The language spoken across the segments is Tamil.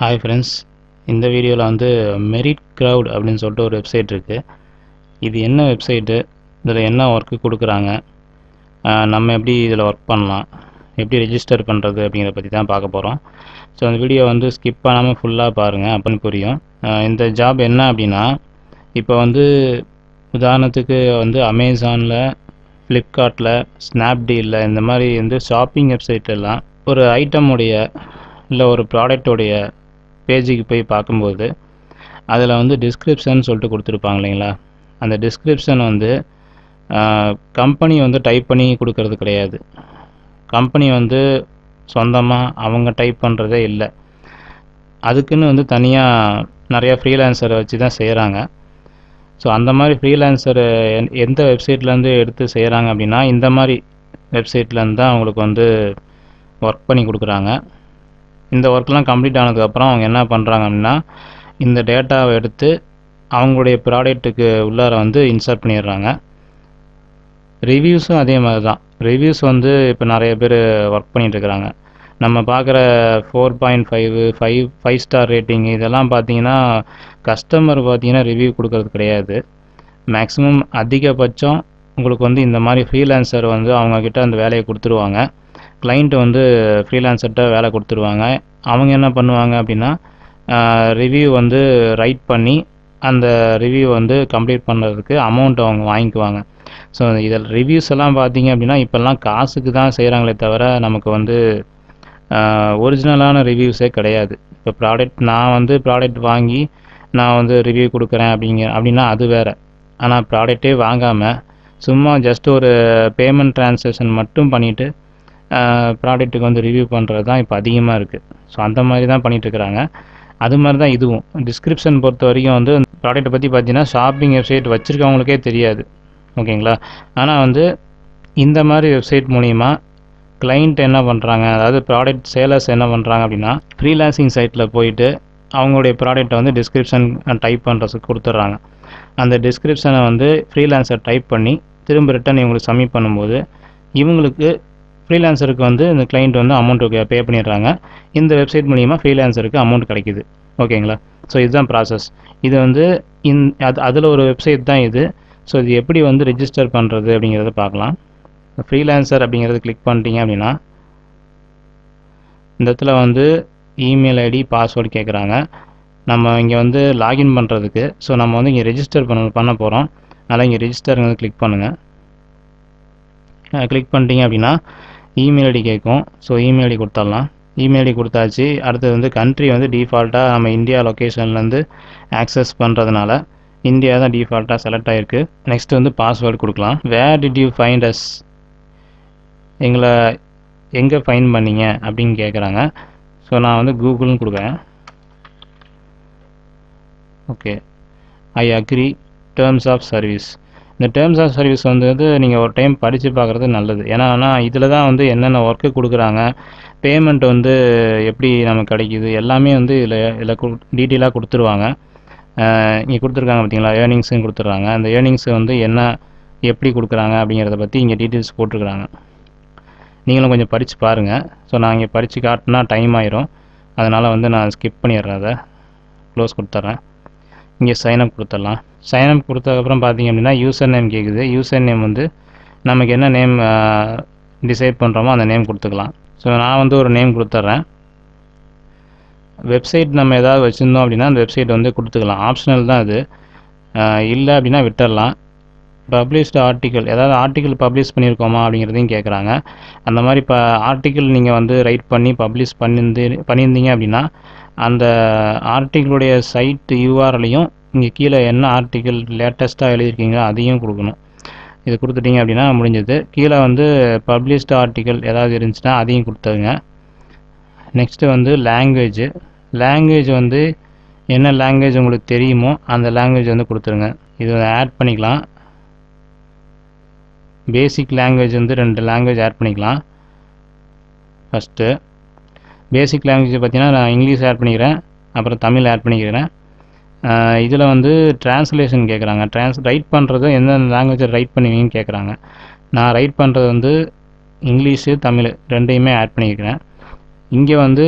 ஹாய் ஃப்ரெண்ட்ஸ், இந்த வீடியோவில் வந்து மெரிட் க்ரௌட் அப்படின்னு சொல்லிட்டு ஒரு வெப்சைட் இருக்குது. இது என்ன வெப்சைட்டு, இதில் என்ன ஒர்க்கு கொடுக்குறாங்க, நம்ம எப்படி இதில் ஒர்க் பண்ணலாம், எப்படி ரெஜிஸ்டர் பண்ணுறது அப்படிங்கிறத பற்றி தான் பார்க்க போகிறோம். ஸோ அந்த வீடியோ வந்து ஸ்கிப் பண்ணாமல் ஃபுல்லாக பாருங்கள், அப்படின்னு புரியும். இந்த ஜாப் என்ன அப்படின்னா, இப்போ வந்து உதாரணத்துக்கு வந்து அமேசானில், ஃப்ளிப்கார்ட்டில், ஸ்னாப்டீலில் இந்த மாதிரி வந்து ஷாப்பிங் வெப்சைட்டெல்லாம் ஒரு ஐட்டமுடைய இல்லை ஒரு ப்ராடக்டோடைய பேஜுக்கு போய் பார்க்கும்போது அதில் வந்து டிஸ்கிரிப்ஷன் சொல்லிட்டு கொடுத்துருப்பாங்க இல்லைங்களா. அந்த டிஸ்கிரிப்ஷன் வந்து கம்பெனி வந்து டைப் பண்ணி கொடுக்கறது கிடையாது. கம்பெனி வந்து சொந்தமாக அவங்க டைப் பண்ணுறதே இல்லை. அதுக்குன்னு வந்து தனியாக நிறையா ஃப்ரீலான்சரை வச்சு தான் செய்கிறாங்க. ஸோ அந்த மாதிரி ஃப்ரீலான்சர் எந்த வெப்சைட்லேருந்து எடுத்து செய்கிறாங்க அப்படின்னா, இந்த மாதிரி வெப்சைட்லேருந்து தான் அவங்களுக்கு வந்து ஒர்க் பண்ணி கொடுக்குறாங்க. இந்த ஒர்க்லாம் கம்ப்ளீட் ஆனதுக்கப்புறம் அவங்க என்ன பண்ணுறாங்க அப்படின்னா, இந்த டேட்டாவை எடுத்து அவங்களுடைய ப்ராடக்ட்டுக்கு உள்ளார வந்து இன்சர்ட் பண்ணிடுறாங்க. ரிவ்யூஸும் அதே மாதிரி தான். ரிவ்யூஸ் வந்து இப்போ நிறைய பேர் ஒர்க் பண்ணிகிட்ருக்குறாங்க. நம்ம பார்க்குற 4.5 ஃபைவ் ஸ்டார் ரேட்டிங் இதெல்லாம் பார்த்தீங்கன்னா, கஸ்டமர் பார்த்தீங்கன்னா ரிவ்யூ கொடுக்கறது கிடையாது. மேக்ஸிமம் அதிகபட்சம் உங்களுக்கு வந்து இந்த மாதிரி ஃப்ரீலான்சர் வந்து அவங்கக்கிட்ட அந்த வேலையை கொடுத்துருவாங்க. கிளைண்ட் வந்து ஃப்ரீலான்சர்கிட்ட வேலை கொடுத்துருவாங்க. அவங்க என்ன பண்ணுவாங்க அப்படின்னா, ரிவ்யூ வந்து ரைட் பண்ணி அந்த ரிவ்யூ வந்து கம்ப்ளீட் பண்ணுறதுக்கு அமௌண்ட் அவங்க வாங்கிக்குவாங்க. ஸோ இதில் ரிவ்யூஸ் எல்லாம் பார்த்தீங்க அப்படின்னா, இப்போல்லாம் காசுக்கு தான் செய்கிறாங்களே தவிர நமக்கு வந்து ஒரிஜினலான ரிவ்யூஸே கிடையாது. இப்போ நான் வந்து ப்ராடக்ட் வாங்கி நான் வந்து ரிவ்யூ கொடுக்குறேன் அப்படின்னா அது வேறு. ஆனால் ப்ராடக்டே வாங்காமல் சும்மா ஜஸ்ட் ஒரு பேமெண்ட் ட்ரான்சாக்ஷன் மட்டும் பண்ணிவிட்டு ப்ராடக்ட்டுக்கு வந்து ரிவ்யூ பண்ணுறது தான் இப்போ அதிகமாக இருக்குது. ஸோ அந்த மாதிரி தான் பண்ணிகிட்ருக்குறாங்க. அது மாதிரி தான் இதுவும். டிஸ்கிரிப்ஷன் பொறுத்த வரைக்கும் வந்து ப்ராடக்ட்டை பற்றி பார்த்தீங்கன்னா ஷாப்பிங் வெப்சைட் வச்சுருக்கவங்களுக்கே தெரியாது, ஓகேங்களா. ஆனால் வந்து இந்த மாதிரி வெப்சைட் மூலிமா கிளைண்ட் என்ன பண்ணுறாங்க, அதாவது ப்ராடக்ட் சேலர்ஸ் என்ன பண்ணுறாங்க அப்படின்னா, ஃப்ரீலான்சிங் சைட்டில் போயிட்டு அவங்களுடைய ப்ராடக்ட்டை வந்து டிஸ்கிரிப்ஷன் டைப் பண்ணுறதுக்கு கொடுத்துட்றாங்க. அந்த டிஸ்கிரிப்ஷனை வந்து ஃப்ரீலான்சர் டைப் பண்ணி திரும்ப ரிட்டன் இவங்களுக்கு சப்மிட் பண்ணும்போது இவங்களுக்கு ஃப்ரீலான்சருக்கு வந்து இந்த கிளைண்ட் வந்து அமௌண்ட்டு பே பண்ணிடுறாங்க. இந்த வெப்சைட் மூலிமா ஃப்ரீலான்சருக்கு அமௌண்ட் கிடைக்கிது, ஓகேங்களா. ஸோ இதுதான் ப்ராசஸ். இது வந்து அதில் ஒரு வெப்சைட் தான் இது. ஸோ இது எப்படி வந்து ரெஜிஸ்டர் பண்ணுறது அப்படிங்கிறத பார்க்கலாம். ஃப்ரீலான்சர் அப்படிங்கிறத கிளிக் பண்ணிட்டீங்க அப்படின்னா இந்த இடத்துல வந்து இமெயில் ஐடி பாஸ்வேர்டு கேட்குறாங்க. நம்ம இங்கே வந்து லாகின் பண்ணுறதுக்கு ஸோ நம்ம வந்து இங்கே ரெஜிஸ்டர் பண்ண போகிறோம். அதனால் இங்கே ரெஜிஸ்டருங்கிறது கிளிக் பண்ணுங்கள். கிளிக் பண்ணிட்டீங்க அப்படின்னா இமெயில் ஐடி கேட்கும். ஸோ இமெயில் ஐடி கொடுத்துடலாம். இமெயில் ஐடி கொடுத்தாச்சு. அடுத்தது வந்து கண்ட்ரி வந்து டிஃபால்ட்டாக நம்ம இந்தியா லொக்கேஷன்லேருந்து ஆக்சஸ் பண்ணுறதுனால இந்தியா தான் டிஃபால்ட்டாக செலக்ட் ஆகிருக்கு. நெக்ஸ்ட் வந்து பாஸ்வேர்டு கொடுக்கலாம். Where did you find us, எங்களை எங்கே ஃபைண்ட் பண்ணீங்க அப்படின்னு கேட்குறாங்க. ஸோ நான் வந்து கூகுள்னு கொடுக்குறேன். Okay, I agree terms of service. இந்த டேர்ம்ஸ் ஆஃப் சர்வீஸ் வந்து நீங்கள் ஒரு டைம் படித்து பார்க்குறது நல்லது. ஏன்னா இதில் தான் வந்து என்னென்ன ஒர்க்கு கொடுக்குறாங்க, பேமெண்ட் வந்து எப்படி நமக்கு கிடைக்கிது எல்லாமே வந்து இதில் டீட்டெயிலாக கொடுத்துருவாங்க. இங்கே கொடுத்துருக்காங்க பார்த்தீங்களா, ஏர்னிங்ஸும் கொடுத்துட்றாங்க. அந்த ஏர்னிங்ஸு வந்து என்ன எப்படி கொடுக்குறாங்க அப்படிங்கிறத பற்றி இங்கே டீட்டெயில்ஸ் போட்டிருக்குறாங்க. நீங்களும் கொஞ்சம் படித்து பாருங்கள். ஸோ நான் இங்கே படித்து காட்டினா டைம் ஆயிரும். அதனால் வந்து நான் ஸ்கிப் பண்ணிடுறேன், அதை க்ளோஸ் கொடுத்துட்றேன். இங்கே சைனப் கொடுத்துடலாம். சைனப் கொடுத்ததுக்கப்புறம் பார்த்தீங்க அப்படின்னா யூசர் நேம் கேட்குது. யூசர் நேம் வந்து நமக்கு என்ன நேம் டிசைட் பண்ணுறோமோ அந்த நேம் கொடுத்துக்கலாம். ஸோ நான் வந்து ஒரு நேம் கொடுத்துட்றேன். வெப்சைட் நம்ம ஏதாவது வச்சுருந்தோம் அப்படின்னா அந்த வெப்சைட் வந்து கொடுத்துக்கலாம். ஆப்ஷனல் தான் அது. இல்லை அப்படின்னா விட்டுடலாம். பப்ளிஷ்டு ஆர்டிக்கல், ஏதாவது ஆர்டிக்கல் பப்ளிஷ் பண்ணியிருக்கோமா அப்படிங்கிறதையும் கேட்குறாங்க. அந்த மாதிரி இப்போ ஆர்டிக்கல் நீங்கள் வந்து ரைட் பண்ணி பப்ளிஷ் பண்ணியிருந்தீங்க அப்படின்னா அந்த ஆர்டிக்கிளுடைய சைட்டு யூஆர்எல்லையும் இங்கே கீழே என்ன ஆர்டிக்கிள் லேட்டஸ்ட்டாக எழுதியிருக்கீங்களோ அதையும் கொடுக்கணும். இது கொடுத்துட்டிங்க அப்படின்னா முடிஞ்சது. கீழே வந்து பப்ளிஷ்டு ஆர்டிக்கல் ஏதாவது இருந்துச்சுன்னா அதையும் கொடுத்துருங்க. நெக்ஸ்ட்டு வந்து லாங்குவேஜ் வந்து என்ன லாங்குவேஜ் உங்களுக்கு தெரியுமோ அந்த லாங்குவேஜ் வந்து கொடுத்துருங்க. இது ஆட் பண்ணிக்கலாம். பேசிக் லாங்குவேஜ் வந்து 2 லாங்குவேஜ் ஆட் பண்ணிக்கலாம். ஃபஸ்ட்டு பேசிக் லாங்குவேஜ் பார்த்தீங்கன்னா நான் இங்கிலீஷ் ஆட் பண்ணிக்கிறேன், அப்புறம் தமிழ் ஆட் பண்ணிக்கிறேன். இதில் வந்து ட்ரான்ஸ்லேஷன் கேட்குறாங்க. ரைட் பண்ணுறது எந்தெந்த லாங்குவேஜை ரைட் பண்ணுவீங்கன்னு கேட்குறாங்க. நான் ரைட் பண்ணுறது வந்து இங்கிலீஷு தமிழ் ரெண்டையுமே ஆட் பண்ணிக்கிறேன். இங்கே வந்து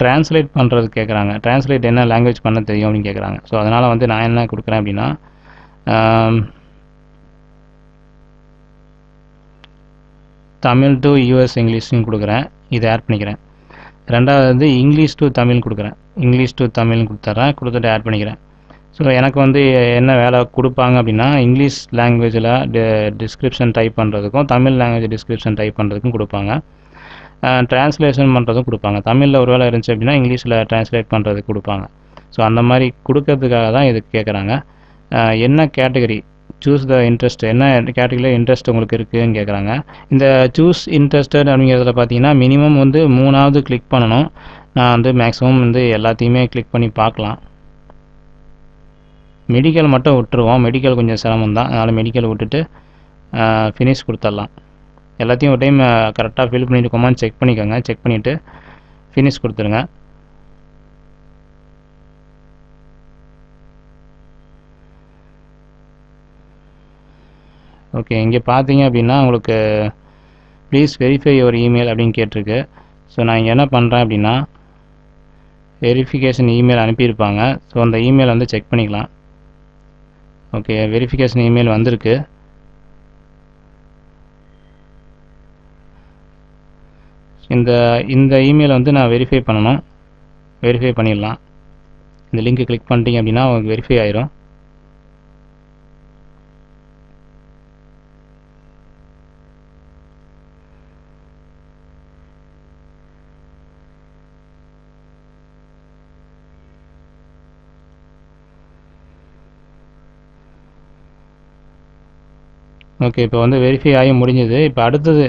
ட்ரான்ஸ்லேட் பண்ணுறது கேட்குறாங்க. ட்ரான்ஸ்லேட் என்ன லாங்குவேஜ் பண்ண தெரியும் அப்படின்னு கேட்குறாங்க. ஸோ அதனால் வந்து நான் என்ன கொடுக்குறேன் அப்படின்னா தமிழ் டு யூஎஸ் இங்கிலீஷ்னு கொடுக்குறேன். இதை ஆட் பண்ணிக்கிறேன். ரெண்டாவது வந்து இங்கிலீஷ் டு தமிழ் கொடுக்குறேன். இங்கிலீஷ் டு தமிழ்னு கொடுத்துட்றேன். கொடுத்துட்டு ஆட் பண்ணிக்கிறேன். ஸோ எனக்கு வந்து என்ன வேலை கொடுப்பாங்க அப்படின்னா இங்கிலீஷ் லாங்குவேஜில் டிஸ்கிரிப்ஷன் டைப் பண்ணுறதுக்கும் தமிழ் லாங்குவேஜ் டிஸ்கிரிப்ஷன் டைப் பண்ணுறதுக்கும் கொடுப்பாங்க. ட்ரான்ஸ்லேஷன் பண்ணுறதும் கொடுப்பாங்க. தமிழில் ஒரு வேலை இருந்துச்சு அப்படின்னா இங்கிலீஷில் ட்ரான்ஸ்லேட் பண்ணுறதுக்கு கொடுப்பாங்க. ஸோ அந்த மாதிரி கொடுக்கறதுக்காக தான் இது கேட்குறாங்க. என்ன கேட்டகரி சூஸ் த இன்ட்ரெஸ்ட், என்ன கேட்டகரியில் இன்ட்ரெஸ்ட் உங்களுக்கு இருக்குதுன்னு கேட்குறாங்க. இந்த சூஸ் இன்ட்ரெஸ்டட் அப்படிங்கிறதுல பார்த்தீங்கன்னா மினிமம் வந்து 3ஆவது கிளிக் பண்ணணும். நான் வந்து மேக்ஸிமம் வந்து எல்லாத்தையுமே கிளிக் பண்ணி பார்க்கலாம். மெடிக்கல் மட்டும் விட்டுருவோம். மெடிக்கல் கொஞ்சம் சிரமம் தான். அதனால் மெடிக்கல் விட்டுட்டு ஃபினிஷ் கொடுத்துடலாம். எல்லாத்தையும் ஒரு டைம் கரெக்டாக ஃபில் பண்ணியிருக்கோமான்னு செக் பண்ணிக்கோங்க. செக் பண்ணிவிட்டு ஃபினிஷ் கொடுத்துருங்க. ஓகே, இங்கே பார்த்தீங்க அப்படின்னா உங்களுக்கு ப்ளீஸ் வெரிஃபை யுவர் இமெயில் அப்படின்னு கேட்டிருக்கு. ஸோ நான் இங்கே என்ன பண்ணுறேன் அப்படின்னா வெரிஃபிகேஷன் இமெயில் அனுப்பியிருப்பாங்க. ஸோ அந்த இமெயில் வந்து செக் பண்ணிக்கலாம். ஓகே, வெரிஃபிகேஷன் இமெயில் வந்திருக்கு. இந்த இமெயில் வந்து நான் வெரிஃபை பண்ணணும். வெரிஃபை பண்ணிடலாம். இந்த லிங்க்கை கிளிக் பண்ணிட்டீங்க அப்படின்னா உங்களுக்கு வெரிஃபை ஆயிரும். ஓகே, இப்போ வந்து வெரிஃபை ஆகி முடிஞ்சது. இப்போ அடுத்தது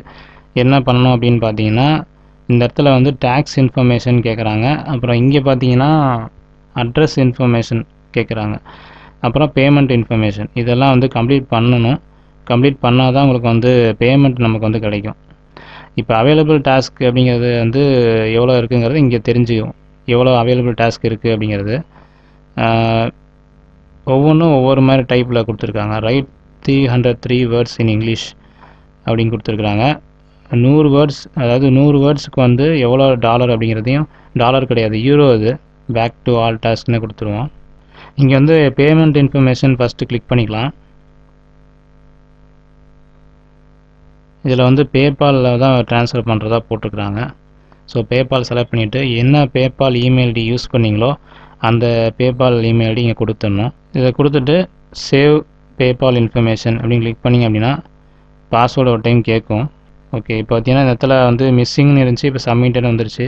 என்ன பண்ணணும் அப்படின்னு பார்த்தீங்கன்னா இந்த இடத்துல வந்து டேக்ஸ் இன்ஃபர்மேஷன் கேட்குறாங்க. அப்புறம் இங்கே பார்த்தீங்கன்னா அட்ரஸ் இன்ஃபர்மேஷன் கேட்குறாங்க. அப்புறம் பேமெண்ட் இன்ஃபர்மேஷன். இதெல்லாம் வந்து கம்ப்ளீட் பண்ணணும். கம்ப்ளீட் பண்ணால் தான் உங்களுக்கு வந்து பேமெண்ட் நமக்கு வந்து கிடைக்கும். இப்போ அவைலபிள் டாஸ்க் அப்படிங்கிறது வந்து எவ்வளோ இருக்குங்கிறது இங்கே தெரிஞ்சுக்கும். எவ்வளோ அவைலபிள் டாஸ்க் இருக்குது அப்படிங்கிறது ஒவ்வொன்றும் ஒவ்வொரு மாதிரி டைப்பில் கொடுத்துருக்காங்க. ரைட் 303 வேர்ட்ஸ் இன் இங்கிலீஷ் அப்படின்னு கொடுத்துருக்குறாங்க. 100 வேர்ட்ஸ், அதாவது 100 வேர்ட்ஸுக்கு வந்து எவ்வளோ டாலர் அப்படிங்கிறதையும், டாலர் கிடையாது யூரோ, அது பேக் டு ஆல் டாஸ்க்னு கொடுத்துருவோம். இங்கே வந்து பேமெண்ட் இன்ஃபர்மேஷன் ஃபஸ்ட்டு கிளிக் பண்ணிக்கலாம். இதில் வந்து பேபாலில் தான் ட்ரான்ஸ்ஃபர் பண்ணுறதா போட்டிருக்குறாங்க. ஸோ பேபால் செலக்ட் பண்ணிவிட்டு என்ன பேபால் இமெயில் ஐடி யூஸ் பண்ணிங்களோ அந்த பேபால் இமெயில் ஐடி இங்கே கொடுத்துடணும். இதை கொடுத்துட்டு சேவ் பேபால் இன்ஃபர்மேஷன் அப்படின்னு கிளிக் பண்ணிங்க அப்படின்னா பாஸ்வேர்டு ஒரு டைம் கேட்கும். ஓகே, இப்போ பார்த்தீங்கன்னா இந்த இடத்துல வந்து மிஸ்ஸிங்னு இருந்துச்சு. இப்போ சப்மிட்டட்னு வந்துருச்சு.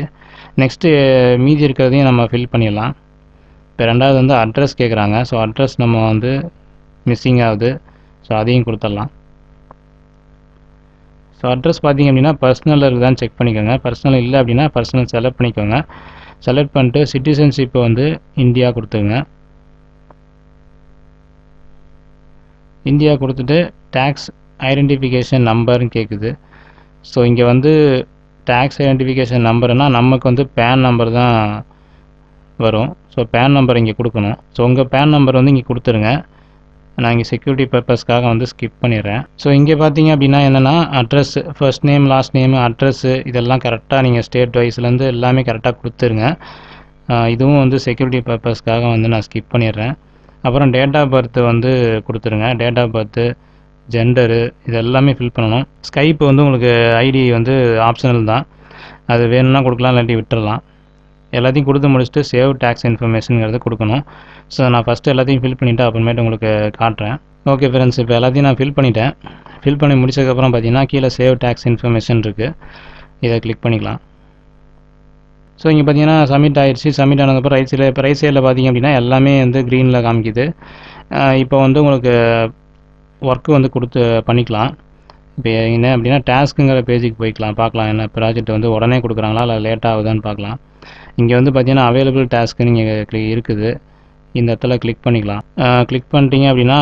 நெக்ஸ்ட்டு மீதி இருக்கிறதையும் நம்ம ஃபில் பண்ணிடலாம். இப்போ ரெண்டாவது வந்து அட்ரஸ் கேட்குறாங்க. ஸோ அட்ரஸ் நம்ம வந்து மிஸ்ஸிங் ஆகுது. ஸோ அதையும் கொடுத்துடலாம். ஸோ அட்ரஸ் பார்த்திங்க அப்படின்னா பர்சனலில் இருக்குதான்னு செக் பண்ணிக்கோங்க. பர்சனல் இல்லை அப்படின்னா பர்சனல் செலக்ட் பண்ணிக்கோங்க. செலக்ட் பண்ணிட்டு சிட்டிசன்ஷிப்பை வந்து இந்தியா கொடுத்துருங்க. இந்தியா கொடுத்துட்டு டேக்ஸ் ஐடென்டிஃபிகேஷன் நம்பர்னு கேட்குது. ஸோ இங்கே வந்து டேக்ஸ் ஐடென்டிஃபிகேஷன் நம்பர்னால் நமக்கு வந்து பேன் நம்பர் தான் வரும். ஸோ பேன் நம்பர் இங்கே கொடுக்கணும். ஸோ உங்கள் பேன் நம்பர் வந்து இங்கே கொடுத்துருங்க. நான் இங்கே செக்யூரிட்டி பர்பஸ்க்காக வந்து ஸ்கிப் பண்ணிடுறேன். ஸோ இங்கே பார்த்தீங்க அப்படின்னா என்னென்னா address, first name, last name, address இதெல்லாம் கரெக்டாக நீங்கள் ஸ்டேட் வைஸ்லேருந்து எல்லாமே கரெக்டாக கொடுத்துருங்க. இதுவும் வந்து செக்யூரிட்டி பர்பஸ்க்காக வந்து நான் ஸ்கிப் பண்ணிடுறேன். அப்புறம் டேட் ஆஃப் பர்த்து வந்து கொடுத்துருங்க. டேட் ஆஃப் பர்த்து, ஜெண்டரு இது எல்லாமே ஃபில் பண்ணணும். ஸ்கைப் வந்து உங்களுக்கு ஐடி வந்து ஆப்ஷனல் தான். அது வேணும்னா கொடுக்கலாம், இல்லாட்டி விட்டுடலாம். எல்லாத்தையும் கொடுத்து முடிச்சுட்டு சேவ் டேக்ஸ் இன்ஃபர்மேஷனுங்கிறது கொடுக்கணும். ஸோ நான் ஃபஸ்ட்டு எல்லாத்தையும் ஃபில் பண்ணிவிட்டு அப்புறமேட்டு உங்களுக்கு காட்டுறேன். ஓகே ஃப்ரெண்ட்ஸ், இப்போ எல்லாத்தையும் நான் ஃபில் பண்ணிட்டேன். ஃபில் பண்ணி முடிச்சதுக்கப்புறம் பார்த்தீங்கன்னா கீழே சேவ் டேக்ஸ் இன்ஃபர்மேஷன் இருக்குது. இதை கிளிக் பண்ணிக்கலாம். ஸோ இங்கே பார்த்தீங்கன்னா சப்மிட் ஆயிடுச்சு. சப்மிட் ஆனதுக்கப்புறம் ரைட் சைடில் பார்த்தீங்க அப்படின்னா எல்லாமே வந்து க்ரீனில் காமிக்குது. இப்போ வந்து உங்களுக்கு ஒர்க்கு வந்து கொடுத்து பண்ணிக்கலாம். இப்போ என்ன அப்படின்னா டாஸ்க்குங்கிற பேஜுக்கு போய்க்கலாம், பார்க்கலாம் என்ன ப்ராஜெக்ட் வந்து உடனே கொடுக்குறாங்களா இல்லை லேட் ஆகுதான்னு பார்க்கலாம். இங்கே வந்து பார்த்தீங்கன்னா அவைலபிள் டாஸ்க்கு நீங்கள் இருக்குது. இந்த இடத்துல கிளிக் பண்ணிக்கலாம். கிளிக் பண்ணிட்டீங்க அப்படின்னா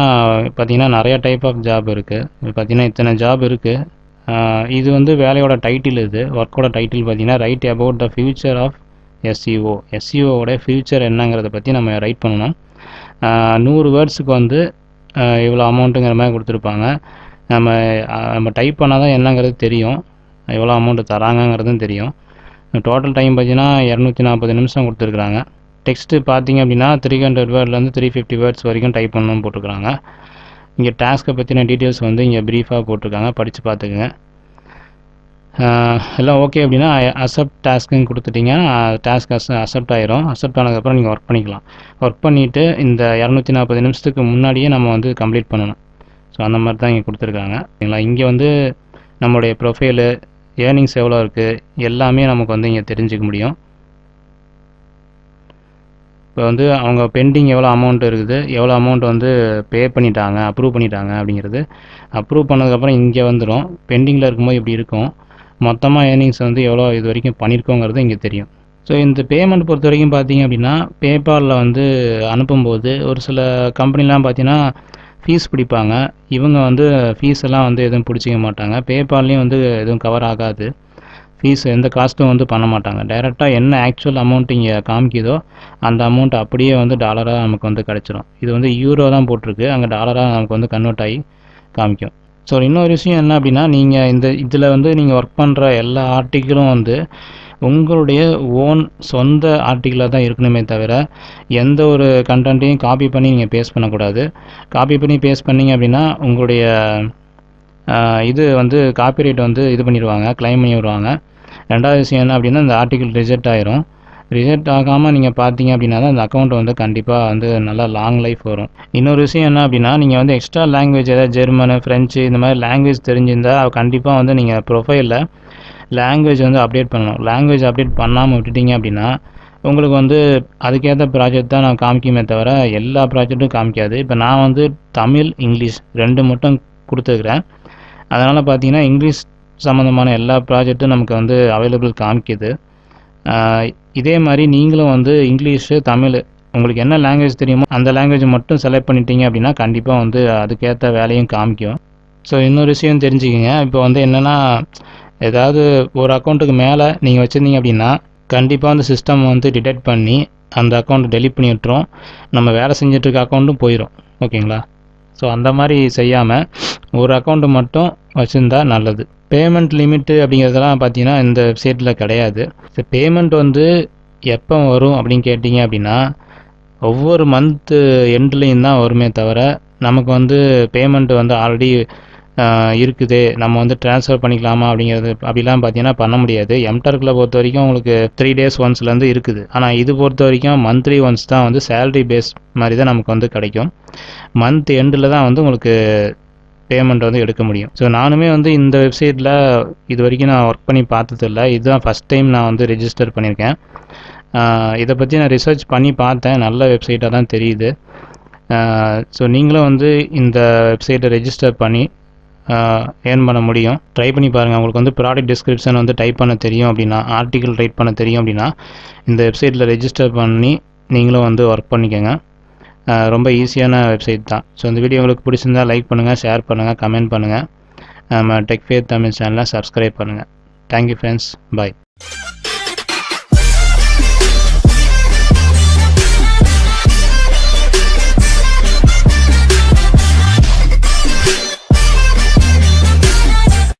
பார்த்தீங்கன்னா நிறையா டைப் ஆஃப் ஜாப் இருக்குது. இப்போ பார்த்தீங்கன்னா இத்தனை ஜாப் இருக்குது. இது வந்து வேலையோட டைட்டில், இது ஒர்க்கோட டைட்டில் பார்த்தீங்கன்னா write about the future of SEO. எஸ்இஓவோட ஃபியூச்சர் என்னங்கிறத பற்றி நம்ம ரைட் பண்ணணும். 100 வேர்ட்ஸுக்கு வந்து இவ்வளோ அமௌண்ட்டுங்கிற மாதிரி கொடுத்துருப்பாங்க. நம்ம டைப் பண்ணால் தான் என்னங்கிறது தெரியும், எவ்வளோ அமௌண்ட்டு தராங்கங்கிறதும் தெரியும். டோட்டல் டைம் பார்த்தீங்கன்னா 240 நிமிஷம் கொடுத்துருக்குறாங்க. டெக்ஸ்ட்டு பார்த்தீங்க அப்படின்னா 300 வேர்ட்லேருந்து 350 வேர்ட்ஸ் வரைக்கும் டைப் பண்ணணும்னு போட்டிருக்காங்க. இங்கே டாஸ்க்கை பற்றின டீட்டெயில்ஸ் வந்து இங்கே ப்ரீஃபாக போட்டிருக்காங்க, படித்து பார்த்துக்குங்க. எல்லாம் ஓகே அப்படின்னா அக்செப்ட் டாஸ்க்குன்னு கொடுத்துட்டிங்கன்னா டாஸ்க் அக்செப்ட் ஆயிரும். அக்செப்ட் ஆனதுக்கப்புறம் நீங்கள் ஒர்க் பண்ணிக்கலாம். ஒர்க் பண்ணிவிட்டு இந்த 240 நிமிஷத்துக்கு முன்னாடியே நம்ம வந்து கம்ப்ளீட் பண்ணணும். ஸோ அந்த மாதிரி தான் இங்கே கொடுத்துருக்காங்க. சரிங்களா? இங்கே வந்து நம்மளுடைய ப்ரொஃபைலு, ஏர்னிங்ஸ் எவ்வளோ இருக்குது எல்லாமே நமக்கு வந்து இங்கே தெரிஞ்சுக்க முடியும். இப்போ வந்து அவங்க பெண்டிங் எவ்வளோ அமௌண்ட் இருக்குது, எவ்வளோ அமௌண்ட் வந்து பே பண்ணிட்டாங்க, அப்ரூவ் பண்ணிட்டாங்க அப்படிங்கிறது அப்ரூவ் பண்ணதுக்கப்புறம் இங்கே வந்துடும். பெண்டிங்கில் இருக்கும்போது இப்படி இருக்கும். மொத்தமாக ஏர்னிங்ஸ் வந்து எவ்வளோ இது வரைக்கும் பண்ணியிருக்கோங்கிறது இங்கே தெரியும். ஸோ இந்த பேமெண்ட் பொறுத்த வரைக்கும் பார்த்தீங்க அப்படின்னா பேபாலில் வந்து அனுப்பும்போது ஒரு சில கம்பெனிலாம் பார்த்தீங்கன்னா ஃபீஸ் பிடிப்பாங்க. இவங்க வந்து ஃபீஸ் எல்லாம் வந்து எதுவும் பிடிச்சிக்க மாட்டாங்க. பேபால்லையும் வந்து எதுவும் கவர் ஆகாது. ஃபீஸ் எந்த காஸ்ட்டும் வந்து பண்ண மாட்டாங்க. டைரெக்டாக என்ன ஆக்சுவல் அமௌண்ட் இங்கே காமிக்குதோ அந்த அமௌண்ட் அப்படியே வந்து டாலராக நமக்கு வந்து கிடச்சிரும். இது வந்து யூரோ தான் போட்டிருக்கு, அங்கே டாலராக நமக்கு வந்து கன்வெர்ட் ஆகி காமிக்கும். ஸோ இன்னொரு விஷயம் என்ன அப்படின்னா நீங்கள் இதில் வந்து நீங்கள் ஒர்க் பண்ணுற எல்லா ஆர்டிக்கிளும் வந்து உங்களுடைய ஓன் சொந்த ஆர்டிக்கிளாக தான் இருக்கணுமே தவிர எந்த ஒரு கண்டென்ட்டையும் காப்பி பண்ணி நீங்கள் பேஸ்ட் பண்ணக்கூடாது. காப்பி பண்ணி பேஸ்ட் பண்ணிங்க அப்படின்னா உங்களுடைய இது வந்து காப்பிரைட் வந்து இது பண்ணிடுவாங்க, கிளைம் பண்ணி விடுவாங்க. ரெண்டாவது விஷயம் என்ன அப்படின்னா இந்த ஆர்டிக்கிள் ரிஜெக்ட் ஆயிரும். ரிஜெக்ட் ஆகாமல் நீங்கள் பார்த்தீங்க அப்படின்னா தான் அந்த அக்கௌண்ட் வந்து கண்டிப்பாக வந்து நல்லா லாங் லைஃப் வரும். இன்னொரு விஷயம் என்ன அப்படின்னா நீங்கள் வந்து எக்ஸ்ட்ரா லாங்குவேஜ் ஏதாவது ஜெர்மனு, ஃப்ரெஞ்சு இந்த மாதிரி லாங்குவேஜ் தெரிஞ்சிருந்தால் கண்டிப்பாக வந்து நீங்கள் ப்ரொஃபைலில் லாங்குவேஜ் வந்து அப்டேட் பண்ணணும். லாங்குவேஜ் அப்டேட் பண்ணாமல் விட்டுட்டீங்க அப்படின்னா உங்களுக்கு வந்து அதுக்கேற்ற ப்ராஜெக்ட் தான் நான் காமிக்குமே தவிர எல்லா ப்ராஜெக்ட்டும் காமிக்காது. இப்போ நான் வந்து தமிழ், இங்கிலீஷ் 2 மட்டும் கொடுத்துருக்குறேன். அதனால் பார்த்தீங்கன்னா இங்கிலீஷ் சம்மந்தமான எல்லா ப்ராஜெக்ட்டும் நமக்கு வந்து அவைலபிள் காமிக்குது. இதே மாதிரி நீங்களும் வந்து இங்கிலீஷு, தமிழ் உங்களுக்கு என்ன லாங்குவேஜ் தெரியுமோ அந்த லாங்குவேஜ் மட்டும் செலக்ட் பண்ணிட்டீங்க அப்படின்னா கண்டிப்பாக வந்து அதுக்கேற்ற வேலையும் காமிக்கும். ஸோ இன்னொரு விஷயம் தெரிஞ்சுக்கிங்க. இப்போ வந்து என்னென்னா ஏதாவது ஒரு அக்கௌண்ட்டுக்கு மேலே நீங்கள் வச்சுருந்தீங்க அப்படின்னா கண்டிப்பாக அந்த சிஸ்டம் வந்து டிடெக்ட் பண்ணி அந்த அக்கௌண்ட்டை டெலிட் பண்ணி விட்டுரும். நம்ம வேலை செஞ்சிட்ருக்க அக்கௌண்ட்டும் போயிடும். ஓகேங்களா? ஸோ அந்த மாதிரி செய்யாமல் ஒரு அக்கௌண்ட்டு மட்டும் வச்சுருந்தா நல்லது. பேமெண்ட் லிமிட்டு அப்படிங்கிறதெல்லாம் பார்த்தீங்கன்னா இந்த வெப்சைட்டில் கிடையாது. ஸோ பேமெண்ட் வந்து எப்போ வரும் அப்படின்னு கேட்டிங்க அப்படின்னா ஒவ்வொரு மந்த்து எண்ட்லேயும் தான் வருமே தவிர நமக்கு வந்து பேமெண்ட் வந்து ஆல்ரெடி இருக்குது நம்ம வந்து ட்ரான்ஸ்ஃபர் பண்ணிக்கலாமா அப்படிங்கிறது அப்படிலாம் பார்த்தீங்கன்னா பண்ண முடியாது. எம்டர்க்கில் பொறுத்த வரைக்கும் உங்களுக்கு 3 days ஒன்ஸ்லேருந்து இருக்குது. ஆனால் இது பொறுத்த வரைக்கும் மந்த்லி ஒன்ஸ் தான் வந்து சேலரி பேஸ் மாதிரி தான் நமக்கு வந்து கிடைக்கும். மந்த் எண்டில் தான் வந்து உங்களுக்கு பேமெண்ட் வந்து எடுக்க முடியும். ஸோ நானுமே வந்து இந்த வெப்சைட்டில் இது வரைக்கும் நான் ஒர்க் பண்ணி பார்த்ததில்ல. இதுதான் ஃபஸ்ட் டைம் நான் வந்து ரெஜிஸ்டர் பண்ணியிருக்கேன். இதை பற்றி நான் ரிசர்ச் பண்ணி பார்த்தேன். நல்ல வெப்சைட்டாக தான் தெரியுது. ஸோ நீங்களும் வந்து இந்த வெப்சைட்டை ரெஜிஸ்டர் பண்ணி ஏர்ன் பண்ண முடியும். ட்ரை பண்ணி பாருங்கள். உங்களுக்கு வந்து ப்ராடக்ட் டிஸ்கிரிப்ஷன் வந்து டைப் பண்ண தெரியும் அப்படின்னா, ஆர்டிக்கிள் ரைட் பண்ண தெரியும் அப்படின்னா இந்த வெப்சைட்டில் ரெஜிஸ்டர் பண்ணி நீங்களும் வந்து ஒர்க் பண்ணிக்கோங்க. ரொம்ப ஈஸியான வெப்சைட் தான். ஸோ இந்த வீடியோ உங்களுக்கு பிடிச்சிருந்தா லைக் பண்ணுங்கள், ஷேர் பண்ணுங்கள், கமெண்ட் பண்ணுங்கள். நம்ம டெக் ஃபேத் தமிழ் சேனலை சப்ஸ்கிரைப் பண்ணுங்கள். Thank you friends. பாய்.